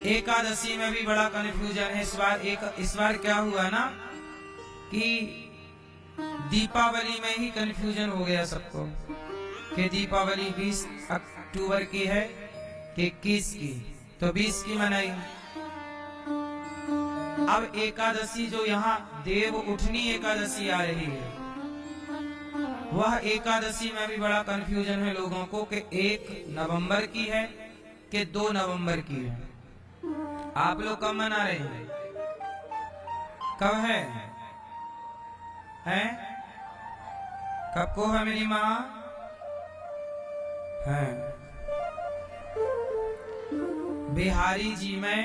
एकादशी में भी बड़ा कंफ्यूजन है। इस बार क्या हुआ ना कि दीपावली में ही कंफ्यूजन हो गया सबको कि दीपावली 20 अक्टूबर की है कि 21 की, तो 20 की मनाई। अब एकादशी जो यहाँ देव उठनी एकादशी आ रही है, वह एकादशी में भी बड़ा कंफ्यूजन है लोगों को कि 1 नवंबर की है कि 2 नवंबर की है। आप लोग कब मना रहे हैं? कब है? हैं? कब को है मेरी माँ? है बिहारी जी में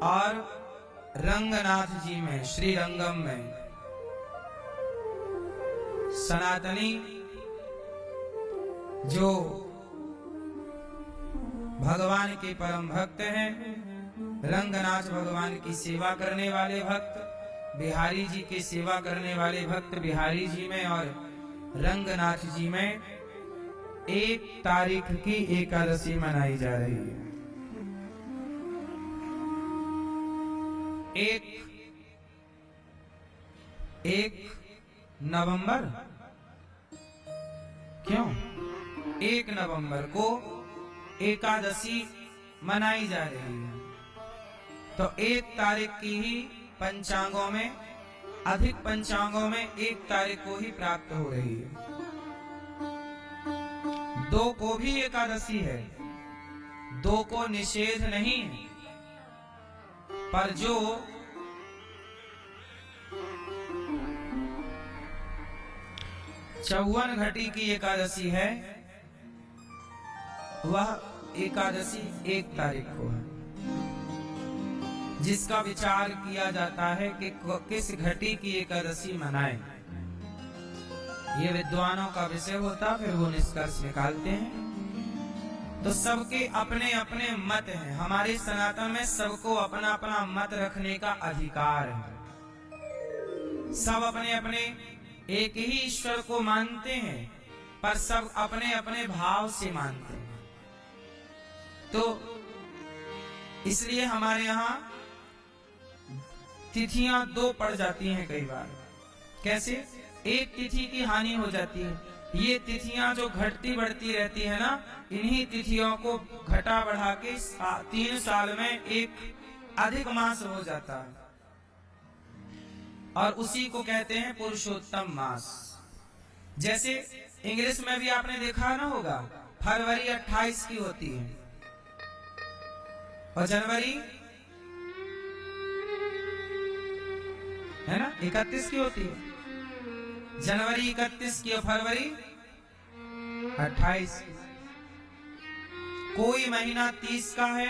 और रंगनाथ जी में, श्री रंगम में। सनातनी जो भगवान के परम भक्त हैं, रंगनाथ भगवान की सेवा करने वाले भक्त, बिहारी जी की सेवा करने वाले भक्त बिहारी जी में और रंगनाथ जी में 1 तारीख की एकादशी मनाई जा रही है। 1 नवंबर, क्यों 1 नवंबर को एकादशी मनाई जा रही है, तो 1 तारीख की ही पंचांगों में, अधिक पंचांगों में 1 तारीख को ही प्राप्त हो रही है। 2 को भी एकादशी है, 2 को निषेध नहीं है, पर जो 54 घटी की एकादशी है, वह एकादशी 1 तारीख को है, जिसका विचार किया जाता है कि किस घटी की एकादशी मनाएं। ये विद्वानों का विषय होता, फिर वो निष्कर्ष निकालते हैं। तो सबके अपने अपने मत हैं। हमारे सनातन में सबको अपना अपना मत रखने का अधिकार है। सब अपने अपने एक ही ईश्वर को मानते हैं, पर सब अपने अपने भाव से मानते हैं। तो इसलिए हमारे यहाँ तिथियां 2 पड़ जाती हैं कई बार। कैसे? एक तिथि की हानि हो जाती है। ये तिथियां जो घटती बढ़ती रहती है ना, इन्हीं तिथियों को घटा बढ़ा के 3 साल में एक अधिक मास हो जाता है, और उसी को कहते हैं पुरुषोत्तम मास। जैसे इंग्लिश में भी आपने देखा ना होगा, फरवरी 28 की होती है और जनवरी है ना 31 की होती है। जनवरी 31 की और फरवरी 28। कोई महीना 30 का है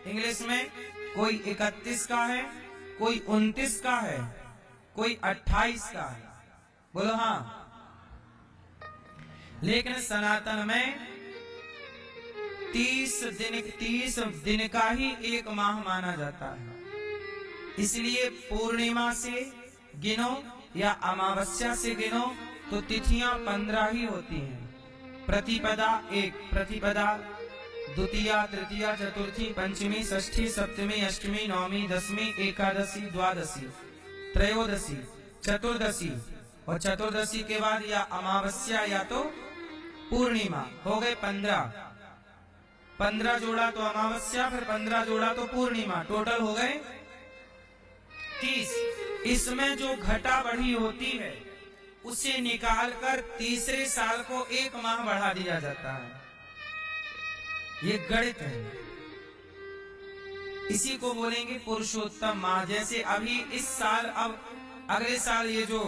इंग्लिश में, कोई 31 का है, कोई 29 का है, कोई 28 का है। बोलो हाँ। लेकिन सनातन में 30 दिन का ही एक माह माना जाता है। इसलिए पूर्णिमा से गिनो या अमावस्या से गिनो तो तिथियां 15 ही होती हैं। प्रतिपदा 1, प्रतिपदा द्वितीया, तृतीया, चतुर्थी, पंचमी, षष्ठी, सप्तमी, अष्टमी, नवमी, दसवीं, एकादशी, द्वादशी, त्रयोदशी, चतुर्दशी, और चतुर्दशी के बाद या अमावस्या या तो पूर्णिमा। हो गए 15। 15 जोड़ा तो अमावस्या, फिर 15 जोड़ा तो पूर्णिमा, टोटल हो गए 30। इसमें जो घटा बढ़ी होती है उसे निकालकर तीसरे साल को 1 माह बढ़ा दिया जाता है। ये गणित है। इसी को बोलेंगे पुरुषोत्तम माह। जैसे अभी इस साल, अब अगले साल ये जो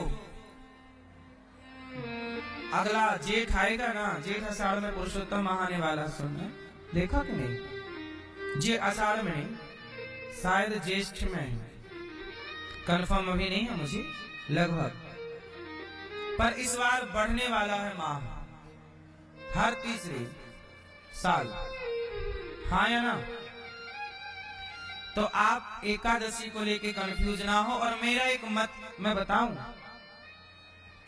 अगला जेठ आएगा ना, जेठ आषाढ़ में पुरुषोत्तम माह आने वाला, सुनना देखा कि नहीं? जे आषाढ़ में नहीं, शायद ज्येष्ठ में, कंफर्म अभी नहीं है मुझे, लगभग। पर इस बार बढ़ने वाला है माह हर तीसरे साल, हाँ या ना? तो आप एकादशी को लेके कंफ्यूज ना हो। और मेरा एक मत मैं बताऊं,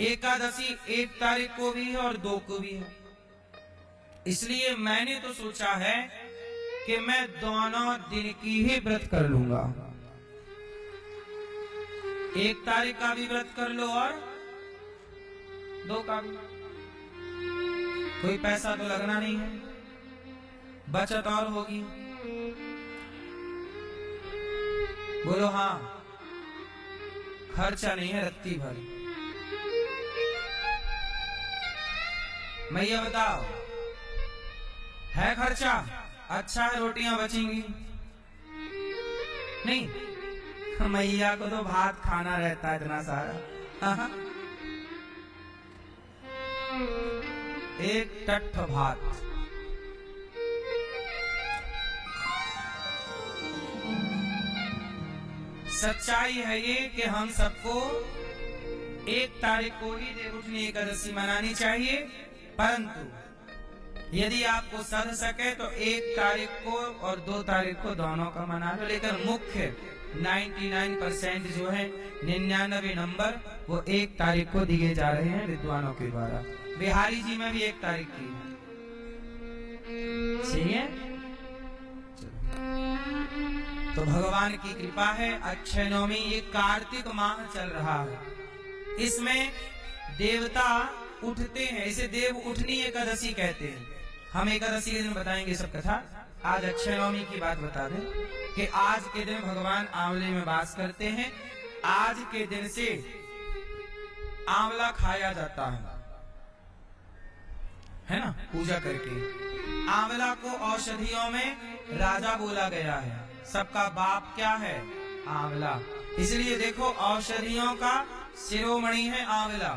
एकादशी 1 तारीख को भी है और 2 को भी है। इसलिए मैंने तो सोचा है कि मैं दोनों दिन की ही व्रत कर लूंगा। 1 तारीख का भी व्रत कर लो और 2 का भी। कोई पैसा तो लगना नहीं है, बचत और होगी। बोलो हाँ, खर्चा नहीं है रत्ती भर। मैया बताओ, है खर्चा? अच्छा है, रोटियां बचेंगी नहीं। मैया को तो भात खाना रहता है इतना सारा। एक टट्ठ भात। सच्चाई है ये कि हम सबको 1 तारीख को ही देवउठनी एकादशी मनानी चाहिए, परंतु यदि आपको सध सके तो 1 तारीख को और 2 तारीख को दोनों का मना लो। लेकिन मुख्य 99% जो है 99 नंबर वो 1 तारीख को दिए जा रहे हैं विद्वानों के द्वारा। बिहारी जी में भी 1 तारीख की है। सही है। तो भगवान की कृपा है, अक्षय नवमी ये कार्तिक माह चल रहा है, इसमें देवता उठते हैं, इसे देव उठनी एकादशी कहते हैं। हम एकादशी के दिन बताएंगे सब कथा। आज अक्षय नवमी की बात बता दें कि आज के दिन भगवान आंवले में वास करते हैं। आज के दिन से आंवला खाया जाता है ना, पूजा करके। आंवला को औषधियों में राजा बोला गया है, सबका बाप क्या है? आंवला। इसलिए देखो औषधियों का शिरोमणि है आंवला।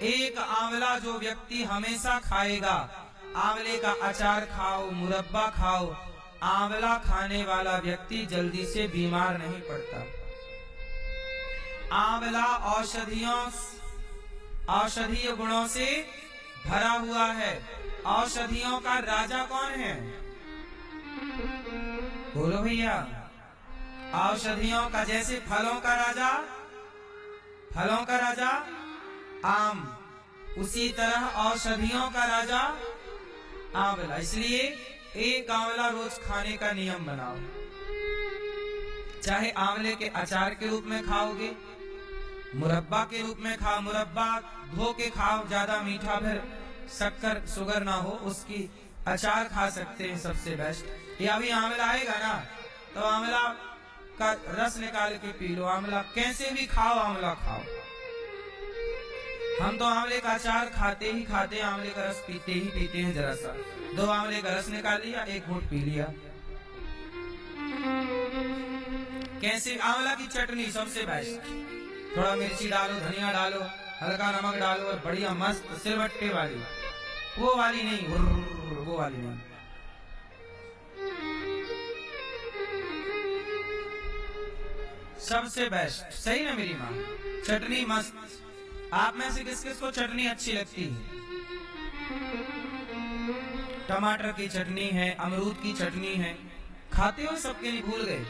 एक आंवला जो व्यक्ति हमेशा खाएगा, आंवले का अचार खाओ, मुरब्बा खाओ, आंवला खाने वाला व्यक्ति जल्दी से बीमार नहीं पड़ता। आंवला औषधीय गुणों से भरा हुआ है। औषधियों का राजा कौन है? बोलो भैया। औषधियों का, जैसे फलों का राजा आम, उसी तरह औषधियों का राजा आंवला। इसलिए एक आंवला रोज खाने का नियम बनाओ। चाहे आंवले के अचार के रूप में खाओगे, मुरब्बा के रूप में खाओ, मुरब्बा धो के खाओ, ज्यादा मीठा फिर शक्कर शुगर ना हो, उसकी अचार खा सकते हैं, सबसे बेस्ट। या भी आंवला आएगा ना तो आंवला का रस निकाल के पी लो। आंवला कैसे भी खाओ, आंवला खाओ। हम तो आंवले का अचार खाते ही खाते, आंवले का रस पीते ही पीते हैं। जरा सा 2 आंवले का रस निकाल लिया, 1 घूंट पी लिया। कैसे? आंवला की चटनी सबसे बेस्ट। थोड़ा मिर्ची डालो, धनिया डालो, हल्का नमक डालो और बढ़िया मस्त सिलबट्टे वाली, वो वाली नहीं, वो वाली नहीं। सबसे बेस्ट। सही ना मेरी माँ? चटनी मस्त। आप में से किस किस को चटनी अच्छी लगती है? टमाटर की चटनी है, अमरूद की चटनी है, खाते हो सबके? नहीं, भूल गए।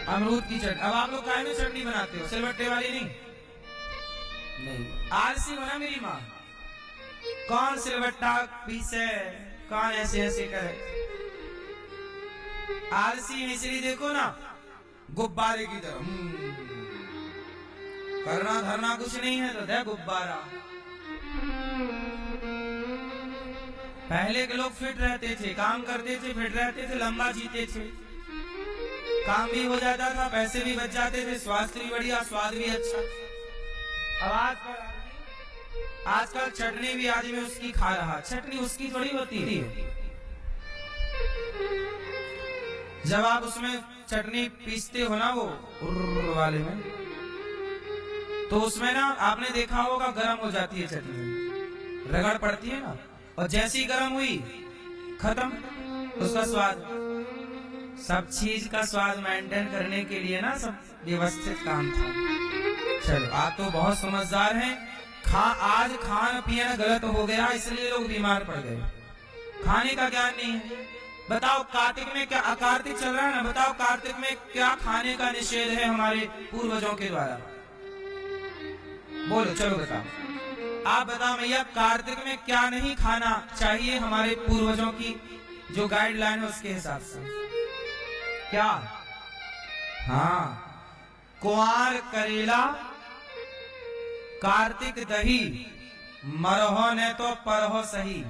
अमरूद की चटनी। अब आप लोग काहे में चटनी बनाते हो? सिलबट्टे वाली नहीं? नहीं। आलसी बना मेरी माँ। कौन सिलबट्टा पीसे, कौन ऐसे ऐसे करे? आलसी है। इसलिए देखो ना, गुब्बारे की तरह करना धरना कुछ नहीं है तो दे गुब्बारा। पहले के लोग फिट रहते थे, काम करते थे, फिट रहते थे, लंबा जीते थे, काम भी हो जाता था, पैसे भी बच जाते थे, स्वास्थ्य भी बढ़िया, स्वाद भी अच्छा। अब आजकल चटनी भी आदमी उसकी खा रहा। चटनी उसकी थोड़ी होती है। जब आप उसमें चटनी पीसते हो ना, वो वाले में, तो उसमें ना आपने देखा होगा गर्म हो जाती है चटनी, रगड़ पड़ती है ना, और जैसी ही गर्म हुई खत्म उसका स्वाद। सब चीज का स्वाद मेंटेन करने के लिए ना सब व्यवस्थित काम था। चलो, आप तो बहुत समझदार हैं। आज खान पीना गलत हो गया, इसलिए लोग बीमार पड़ गए। खाने का ज्ञान नहीं है। बताओ कार्तिक में क्या, कार्तिक चल रहा है ना, बताओ कार्तिक में क्या खाने का निषेध है हमारे पूर्वजों के द्वारा? बोलो, चलो बताओ। आप बताओ भैया, कार्तिक में क्या नहीं खाना चाहिए हमारे पूर्वजों की जो गाइडलाइन है उसके हिसाब से। क्या? हाँ, कुंवार करेला कार्तिक दही, मरहो ने तो परहो सही।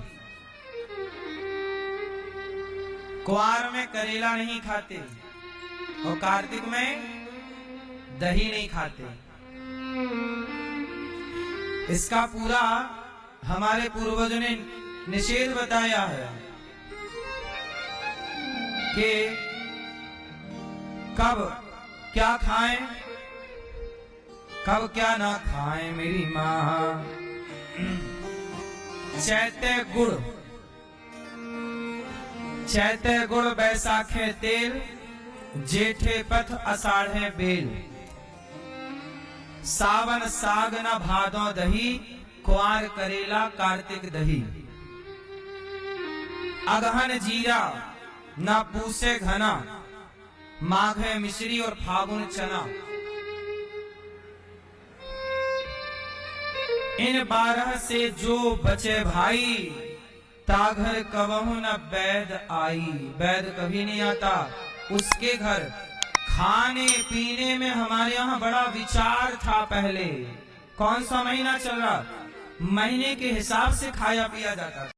कुंवार में करेला नहीं खाते और कार्तिक में दही नहीं खाते। इसका पूरा हमारे पूर्वजों ने निषेध बताया है कि कब क्या खाएं, कब क्या ना खाएं मेरी माँ। चैते गुड़ बैसाखे तेल, जेठे पथ अषाढ़े बेल। सावन साग न भादो दही, कुंवार करेला कार्तिक दही। अगहन जीरा न पूसे घना, माघे मिश्री और फागुन चना। इन 12 से जो बचे भाई, ताघर कबहु न वैद आई। वैद कभी नहीं आता उसके घर। खाने पीने में हमारे यहाँ बड़ा विचार था पहले। कौन सा महीना चल रहा, महीने के हिसाब से खाया पिया जाता था।